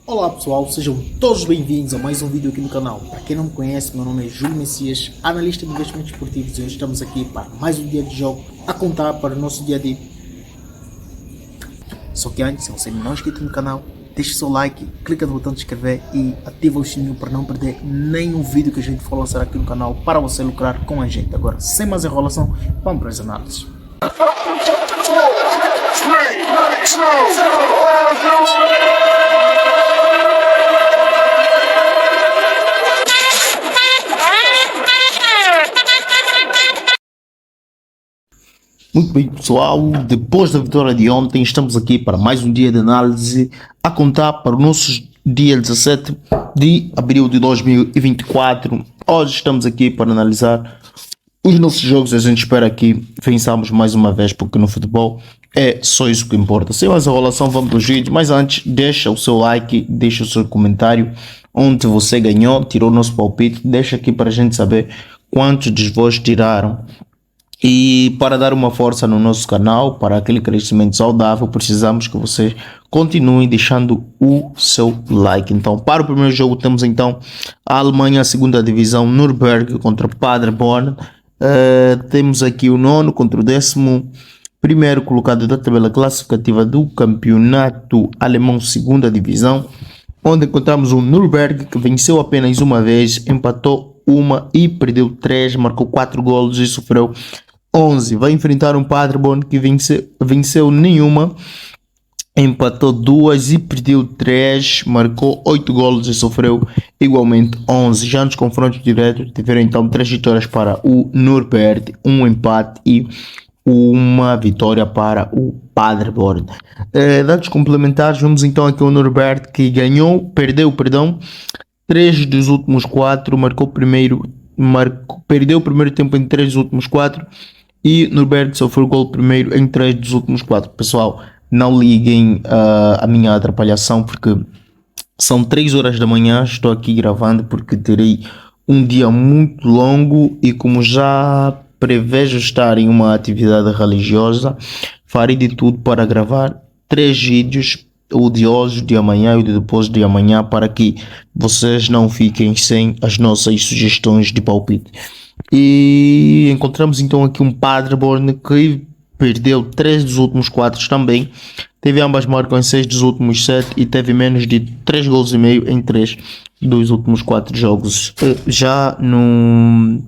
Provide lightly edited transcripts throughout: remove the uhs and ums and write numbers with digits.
Olá pessoal, sejam todos bem-vindos a mais um vídeo aqui no canal. Para quem não me conhece, meu nome é Júlio Messias, analista de investimentos esportivos, e hoje estamos aqui para mais um dia de jogo a contar para o nosso dia de... Só que antes, se você não é inscrito no canal, deixe o seu like, clica no botão de inscrever e ativa o sininho para não perder nenhum vídeo que a gente for lançar aqui no canal para você lucrar com a gente. Agora, sem mais enrolação, vamos para as análises. Muito bem pessoal, depois da vitória de ontem estamos aqui para mais um dia de análise a contar para o nosso dia 17 de abril de 2024. Hoje estamos aqui para analisar os nossos jogos e a gente espera que vençamos mais uma vez, porque no futebol é só isso que importa. Sem mais enrolação, vamos para os vídeos, mas antes deixa o seu like, deixa o seu comentário onde você ganhou, tirou o nosso palpite, deixa aqui para a gente saber quantos de vós tiraram. E para dar uma força no nosso canal, para aquele crescimento saudável, precisamos que vocês continuem deixando o seu like. Então, para o primeiro jogo temos então a Alemanha, a segunda divisão, Nuremberg contra Paderborn. Temos aqui o nono contra o 11º colocado da tabela classificativa do campeonato alemão, segunda divisão, onde encontramos o Nuremberg, que venceu apenas uma vez, empatou uma e perdeu 3, marcou 4 golos e sofreu 11. Vai enfrentar um Paderborn que venceu nenhuma, empatou 2 e perdeu 3, marcou 8 golos e sofreu igualmente 11. Já nos confrontos diretos tiveram então 3 vitórias para o Nuremberg, um empate e uma vitória para o Paderborn. Dados complementares, vamos então aqui ao Nuremberg, que perdeu 3 dos últimos 4, perdeu o primeiro tempo em 3 dos últimos 4 e Nuremberg sofreu o gol primeiro em 3 dos últimos 4. Pessoal, não liguem a minha atrapalhação, porque são 3 horas da manhã, estou aqui gravando porque terei um dia muito longo e como já prevejo estar em uma atividade religiosa, farei de tudo para gravar 3 vídeos, o de hoje, o de amanhã e o de depois de amanhã, para que vocês não fiquem sem as nossas sugestões de palpite. E encontramos então aqui um Paderborn que perdeu 3 dos últimos 4 também, teve ambas marcas em 6 dos últimos 7 e teve menos de 3 gols e meio em 3 dos últimos 4 jogos. Já no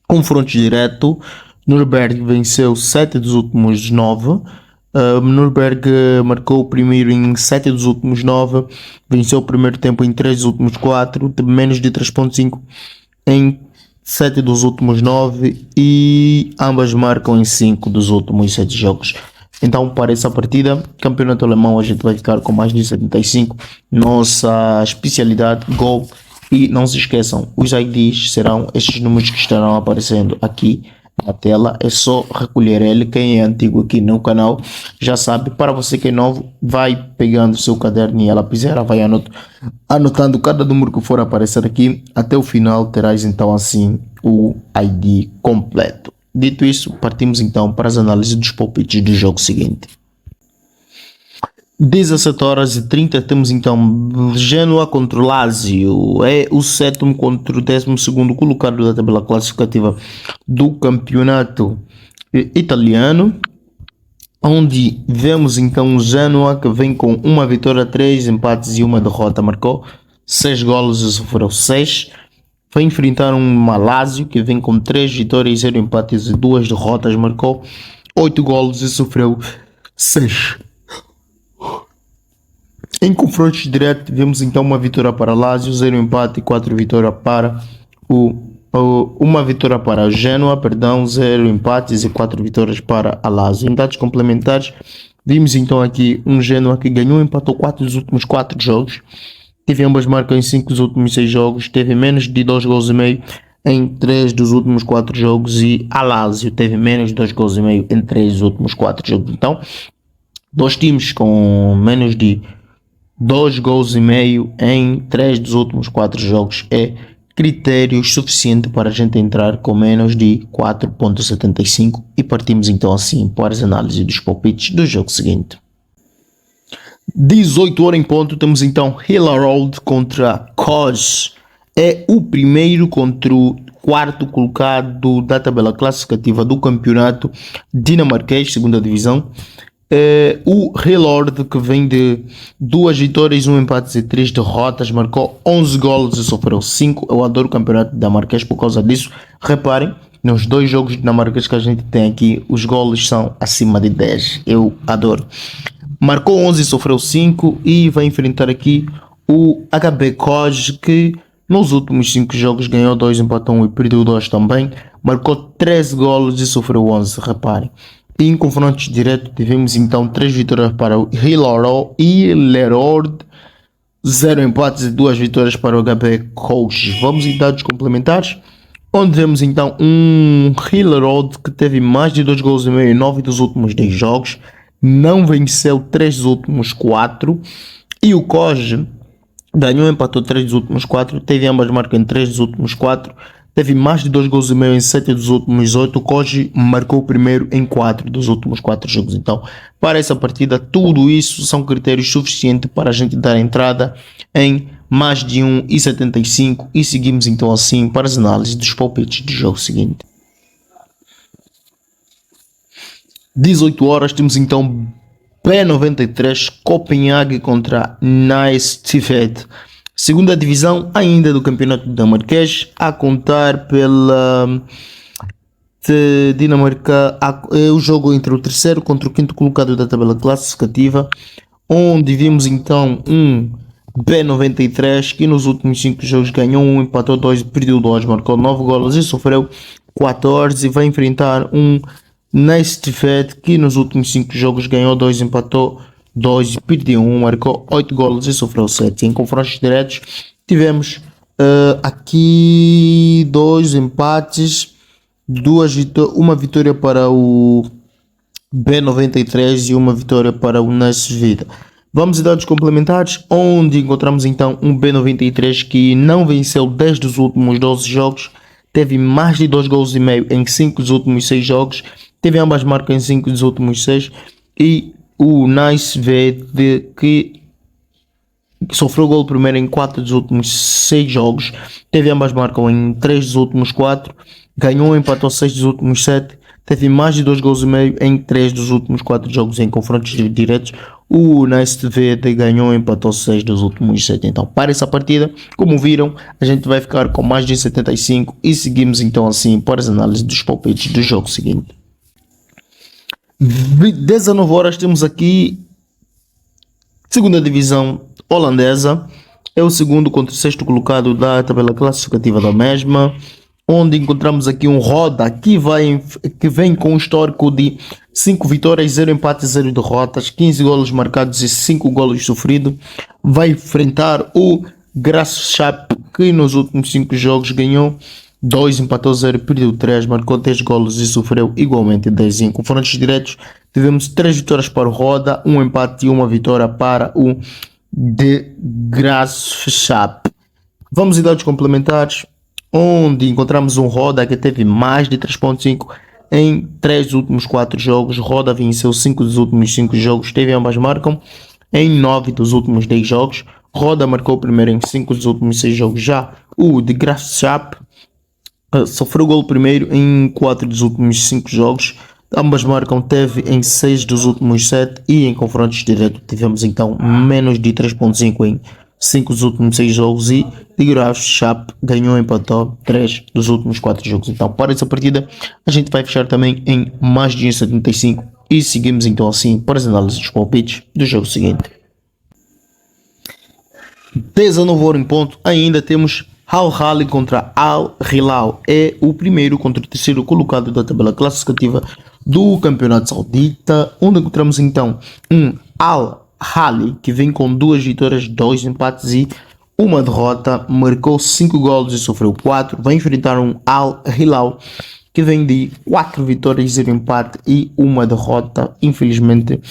confronto direto, Nuremberg venceu 7 dos últimos 9. Nuremberg marcou o primeiro em 7 dos últimos 9, venceu o primeiro tempo em 3 dos últimos 4, teve menos de 3.5 em 7 dos últimos 9 e ambas marcam em 5 dos últimos 7 jogos. Então, para essa partida, campeonato alemão, a gente vai ficar com mais de 75, nossa especialidade, gol. E não se esqueçam, os IDs serão estes números que estarão aparecendo aqui na tela, é só recolher ele. Quem é antigo aqui no canal já sabe. Para você que é novo, vai pegando o seu caderno e a lapiseira, vai anotando cada número que for aparecer aqui. Até o final terás então assim o ID completo. Dito isso, partimos então para as análises dos palpites do jogo seguinte. 17h30 temos então Genoa contra o Lazio, é o 7º contra o 12º colocado da tabela classificativa do campeonato italiano, onde vemos então o Genoa que vem com uma vitória, 3 empates e uma derrota, marcou 6 golos e sofreu 6. Vai enfrentar um Lazio que vem com 3 vitórias, 0 empates e 2 derrotas, marcou 8 golos e sofreu 6. Em confrontos diretos, tivemos então uma vitória para Lazio, 0 empate e 4 vitórias para uma vitória para o Genoa, 0 empates e 4 vitórias para a Lazio. Em dados complementares, vimos então aqui um Genoa que ganhou e empatou 4 dos últimos 4 jogos, teve ambas marcas em 5 dos últimos 6 jogos, teve menos de 2 gols e meio em 3 dos últimos 4 jogos e a Lazio teve menos de 2 gols e meio em 3 dos últimos 4 jogos. Então, 2 times com menos de 2 gols e meio em 3 dos últimos 4 jogos é critério suficiente para a gente entrar com menos de 4.75 e partimos então assim para as análises dos palpites do jogo seguinte. 18 horas em ponto, temos então Hillerod contra Kos. É o primeiro contra o quarto colocado da tabela classificativa do campeonato dinamarquês, segunda divisão. O Hillerod, que vem de 2 vitórias, 1 empate e 3 derrotas, marcou 11 golos e sofreu 5. Eu adoro o campeonato dinamarquês por causa disso. Reparem, nos 2 jogos dinamarqueses que a gente tem aqui, os golos são acima de 10. Eu adoro. Marcou 11 e sofreu 5 e vai enfrentar aqui o HB Kos, que nos últimos 5 jogos ganhou 2, empatou 1 e perdeu 2 também. Marcou 13 golos e sofreu 11, reparem. E em confrontos diretos tivemos então 3 vitórias para o Hillerod, 0 empates e 2 vitórias para o HB Kos. Vamos em dados complementares, onde vemos então um Hillerod que teve mais de 2 gols e meio em 9 dos últimos 10 jogos. Não venceu 3 dos últimos 4. E o Kos ganhou, empatou 3 dos últimos 4. Teve ambas marcas em 3 dos últimos 4. Teve mais de 2 gols e meio em 7 dos últimos 8. O Kos marcou o primeiro em 4 dos últimos 4 jogos. Então, para essa partida, tudo isso são critérios suficientes para a gente dar entrada em mais de 1,75. E seguimos então assim para as análises dos palpites do jogo seguinte. 18 horas, temos então P93 Copenhague contra Nice Tifed, segunda divisão ainda do campeonato dinamarquês, a contar pela Dinamarca. É o jogo entre o terceiro contra o quinto colocado da tabela classificativa, onde vimos então um B93 que nos últimos 5 jogos ganhou 1, empatou 2, perdeu 2, marcou 9 golos e sofreu 14, e vai enfrentar um Nice Tifed, que nos últimos 5 jogos ganhou 2, empatou 2, perdeu 1, marcou 8 golos e sofreu 7. Em confrontos diretos tivemos aqui 2 empates, uma vitória para o B93 e uma vitória para o Nice Tifed. Vamos a dados complementares, onde encontramos então um B93 que não venceu 10 dos últimos 12 jogos, teve mais de 2 gols e meio em 5 dos últimos 6 jogos, teve ambas marcas em 5 dos últimos 6, e o Nice Tifed, que sofreu gol primeiro em 4 dos últimos 6 jogos, teve ambas marcas em 3 dos últimos 4, ganhou, empatou 6 dos últimos 7, teve mais de 2 gols e meio em 3 dos últimos 4 jogos em confrontos diretos. O Nice Tifed ganhou, empatou 6 dos últimos 7. Então, para essa partida, como viram, a gente vai ficar com mais de 75 e seguimos então assim para as análises dos palpites do jogo seguinte. 19 horas, temos aqui segunda divisão holandesa, é o segundo contra o sexto colocado da tabela classificativa da mesma, onde encontramos aqui um Roda que vem com um histórico de 5 vitórias, 0 empates, 0 derrotas, 15 golos marcados e 5 golos sofridos. Vai enfrentar o Graafschap, que nos últimos 5 jogos ganhou 2, empatou 0, perdeu 3, marcou 10 golos e sofreu igualmente 10. Em confrontos diretos tivemos 3 vitórias para o Roda, 1 empate e 1 vitória para o de Graafschap. Vamos em dados complementares, onde encontramos um Roda que teve mais de 3.5 em 3 dos últimos 4 jogos. Roda venceu 5 dos últimos 5 jogos, teve ambas marcam em 9 dos últimos 10 jogos. Roda marcou primeiro em 5 dos últimos 6 jogos. Já o de Graafschap sofreu gol primeiro em 4 dos últimos 5 jogos. Ambas marcam, teve em 6 dos últimos 7, e em confrontos diretos tivemos então menos de 3.5 em 5 dos últimos 6 jogos, e de Graafschap ganhou, empatou 3 dos últimos 4 jogos. Então, para essa partida a gente vai fechar também em mais de 75 e seguimos então assim para as análises dos palpites do jogo seguinte. 19 horas em ponto, ainda temos Al Ahly contra Al Hilal, é o primeiro contra o terceiro colocado da tabela classificativa do campeonato saudita, onde encontramos então um Al Ahly que vem com 2 vitórias, 2 empates e 1 derrota, marcou 5 golos e sofreu 4. Vai enfrentar um Al Hilal que vem de 4 vitórias, 0 empate e 1 derrota. Infelizmente,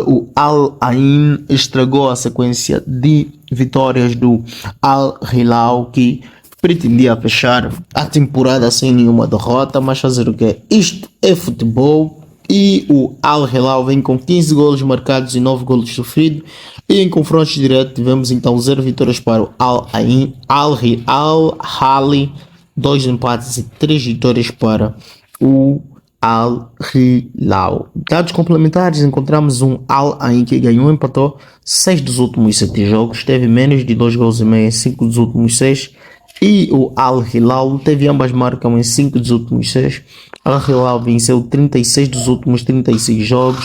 o Al Ain estragou a sequência de vitórias do Al Hilal, que pretendia fechar a temporada sem nenhuma derrota, mas fazer o que? Isto é futebol E o Al Hilal vem com 15 golos marcados e 9 golos sofridos. E em confrontos diretos tivemos então 0 vitórias para o Al Ain, Al Ahly, 2 empates e 3 vitórias para o Al Hilal. Dados complementares, encontramos um Al Ain que ganhou e empatou 6 dos últimos 7 jogos, teve menos de 2 gols e meio em 5 dos últimos 6. E o Al Hilal teve ambas marcam em 5 dos últimos 6. Al Hilal venceu 36 dos últimos 36 jogos,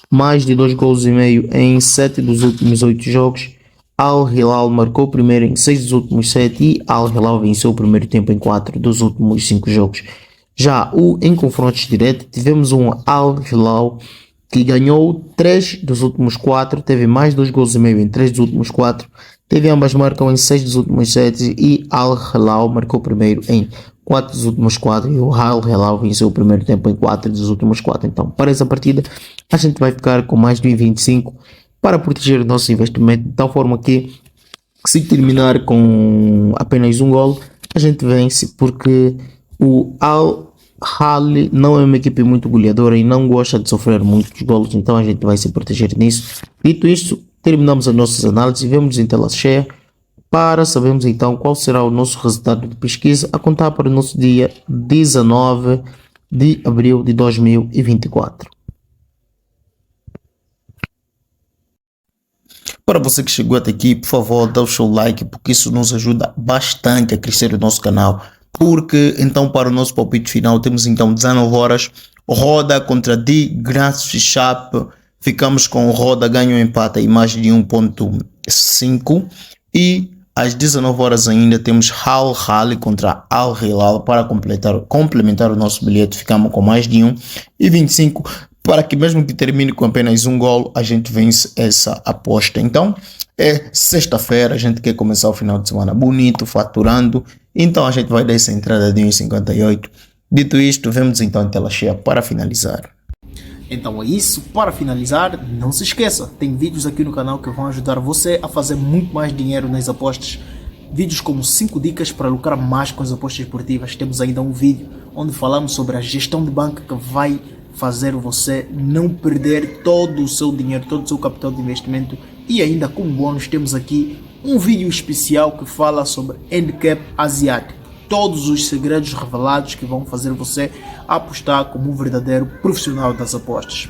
mais de 2 gols e meio em 7 dos últimos 8 jogos. Al Hilal marcou primeiro em 6 dos últimos 7 e Al Hilal venceu o primeiro tempo em 4 dos últimos 5 jogos. Já em confrontos diretos tivemos um Al Hilal que ganhou 3 dos últimos 4, teve mais 2 gols e meio em 3 dos últimos 4, teve ambas marcam em 6 dos últimos 7 e Al Hilal marcou primeiro em 4 dos últimos 4 e o Al Hilal venceu o primeiro tempo em 4 dos últimos 4. Então, para essa partida, a gente vai ficar com mais de 1,25 para proteger o nosso investimento, de tal forma que, se terminar com apenas um gol, a gente vence, porque o Al Ahly não é uma equipe muito goleadora e não gosta de sofrer muitos golos, então a gente vai se proteger nisso. Dito isto, terminamos as nossas análises e vemos em tela cheia para sabermos então qual será o nosso resultado de pesquisa a contar para o nosso dia 19 de abril de 2024. Para você que chegou até aqui, por favor, dá o seu like, porque isso nos ajuda bastante a crescer o nosso canal. Porque então, para o nosso palpite final, temos então 19 horas, Roda contra De Graafschap. Ficamos com Roda ganho empate e mais de 1.5. E às 19 horas ainda temos Al Ahly contra Al Hilal para complementar o nosso bilhete. Ficamos com mais de 1,25 para que mesmo que termine com apenas um gol, a gente vence essa aposta. Então, é sexta-feira, a gente quer começar o final de semana bonito, faturando. Então, a gente vai dar essa entrada de 1,58. Dito isto, vemos então em tela cheia para finalizar. Então é isso, para finalizar, não se esqueça, tem vídeos aqui no canal que vão ajudar você a fazer muito mais dinheiro nas apostas. Vídeos como 5 dicas para lucrar mais com as apostas esportivas. Temos ainda um vídeo onde falamos sobre a gestão de banca que vai fazer você não perder todo o seu dinheiro, todo o seu capital de investimento. E ainda como bônus temos aqui um vídeo especial que fala sobre handicap asiático. Todos os segredos revelados que vão fazer você apostar como um verdadeiro profissional das apostas.